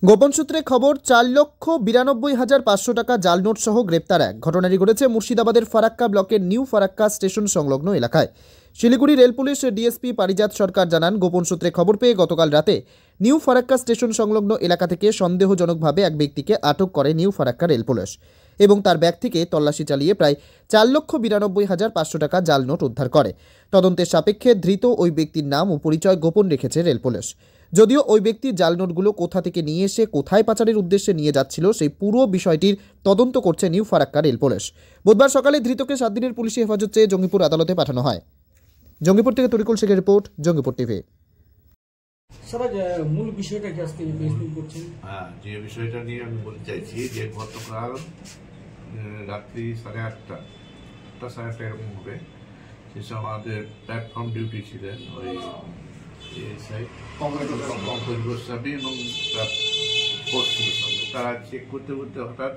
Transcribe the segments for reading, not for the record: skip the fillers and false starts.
গোপন সূত্রে খবর 4,92,500 টাকা জাল নোট সহ গ্রেপ্তার এক। ঘটনাটি ঘটেছে মুর্শিদাবাদের ফারাক্কা ব্লকের নিউ ফারাক্কা স্টেশন সংলগ্ন এলাকায়। শিলিগুড়ি রেল পুলিশ ডিএসপি পারিজাত সরকার জানান, গোপন সূত্রে খবর পেয়ে গতকাল রাতে নিউ ফারাক্কা স্টেশন সংলগ্ন এলাকা থেকে সন্দেহজনকভাবে এক ব্যক্তিকে আটক করে নিউ ফারাক্কা রেল পুলিশ এবং তার ব্যাগ থেকে তল্লাশি চালিয়ে প্রায় 4,92,500 টাকা জাল নোট উদ্ধার করে। তদন্তের সাপেক্ষে ধৃত ওই ব্যক্তির নাম ও পরিচয় গোপন রেখেছে রেল পুলিশ। যদিও ওই ব্যক্তি জাল নোটগুলো কোথা থেকে নিয়ে এসে কোথায় পাচারের উদ্দেশ্যে নিয়ে যাচ্ছিল সেই পুরো বিষয়টির তদন্ত করছে নিউ ফারাক্কা রেল পুলিশ। বুধবার সকালে ধৃতকে 7 দিনের পুলিশি হেফাজত চেয়ে জঙ্গিপুর আদালতে পাঠানো হয়। জঙ্গিপুর থেকে তরিকুল শেখের রিপোর্ট, জঙ্গিপুর টিভি। মূল বিষয়টা কি আজকে ফেসবুক করছেন? যে বিষয়টা নিয়ে আমি বলতে চাইছি যে গতকাল রাত্রি 8:30 এরকম হবে, সেসব আমাদের প্ল্যাটফর্ম ডিউটি ছিলেন ওই পঙ্কজ গোস্বামী এবং তারা চেক করতে করতে হঠাৎ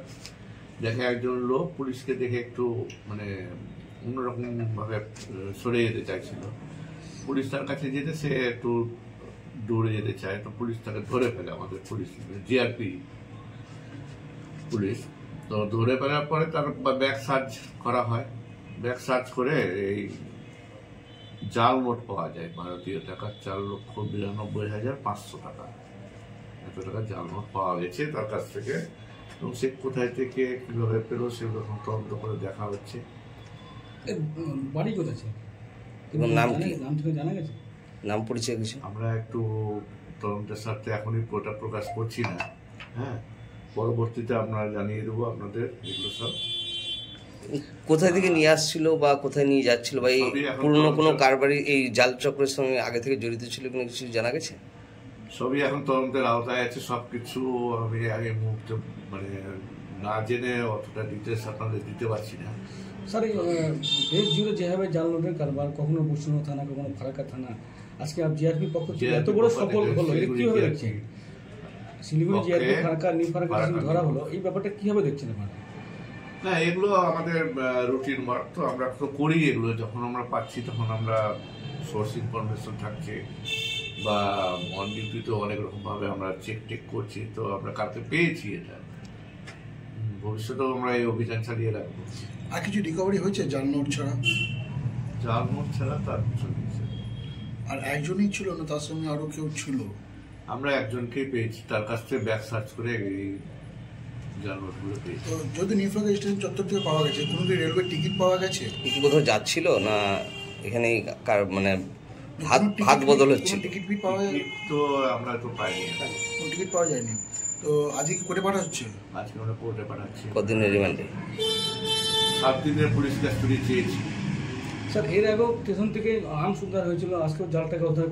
দেখে একজন লোক পুলিশকে দেখে একটু অন্যরকম ভাবে সরে যেতে চাইছিল। পুলিশ তার কাছে যেতে সে একটু দৌড়ে যেতে চায়, তো পুলিশ তাকে ধরে ফেলে, আমাদের পুলিশ জিআরপি পুলিশ। তো ধরে ফেলার পরে তার ব্যাগ সার্চ করা হয়। ব্যাগ সার্চ করে এই জাল নোট পাওয়া যায়, ভারতীয় টাকা 4,92,500 টাকা, এত টাকা জাল নোট পাওয়া গেছে তার কাছ থেকে। এবং সে কোথায় থেকে কিভাবে পেল সেগুলো তদন্ত করে দেখা হচ্ছে। বাড়ি কোথায়, নাম কি, নাম থেকে জানা গেছে, নাম পরিচয় কিছু? আমরা একটু তদন্তের স্বার্থে এখনই ওটা প্রকাশ করছি না। পরবর্তীতে আমরা জানিয়ে দেবো আপনাদের এগুলো সব। কোথায় থেকে নিয়ে আসছিল বা কোথায় নিয়ে যাচ্ছিল বা এই পুরনো কোনো কারবারি এই জাল চক্রের সঙ্গে আগে থেকে জড়িত ছিল কিনা কিছু জানা গেছে? সবই এখন তদন্তের আওতায় আছে। সবকিছু আমি আগে মুহূর্তে না জেনে অতটা ডিটেলস আপনাদের দিতে পারছি না। স্যার, দেশ জুড়ে যেভাবে জাল নোটের কারবার, কখনো বৈষ্ণব থানা, কখনো ফারাক্কা থানা, আজকে জিআরপি পক্ষ থেকে এত বড় সফল হলো, এটা কিভাবে দেখছেন? শিলিগুড়ি জিআরপি ফারাক্কা, নিউ ফারাক্কা ধরা হলো, এই ব্যাপারটা কিভাবে দেখছেন আপনারা? না, এগুলো আমাদের রুটিন ওয়ার্ক, তো আমরা তো করি এগুলো। যখন আমরা পাচ্ছি তখন আমরা সোর্স ইনফরমেশন থাকছে বা অন ডিউটিতে অনেক রকমভাবে আমরা চেক টেক করছি। তো আমরা কালকে পেয়েছি এটা, ভবিষ্যতেও আমরা এই অভিযান চালিয়ে রাখবো। আর কিছু রিকভারি হয়েছে জাল নোট ছাড়া? জাল নোট ছাড়া তার কিছু নেই। আর একজনই ছিল না, তার সঙ্গে আরো কেউ ছিল? আমরা একজনকেই পেয়েছি, তার কাছ থেকে ব্যাগ সার্চ করে এই জাল নোটগুলো পেয়েছি। তো যদি নিউ ফারাক্কা স্টেশন চত্বর থেকে পাওয়া গেছে, কোনো কি রেলওয়ে টিকিট পাওয়া গেছে? কি কোথাও যাচ্ছিল না এখানে হাত বদল হচ্ছে? টিকিট পাওয়া যায় তো আমরা তো পাইনি, কোনো টিকিট পাওয়া যায়নি। তো আজকে কি কোর্টে পাঠা হচ্ছে? আজকে আমরা কোর্টে পাঠাচ্ছি। কতদিনের রিমান্ডে? 7 দিনের পুলিশ কাস্টডি চেয়েছি। স্যার, এর আগেও স্টেশন থেকে আর্মস উদ্ধার হয়েছিল, আজকেও জাল টাকা উদ্ধার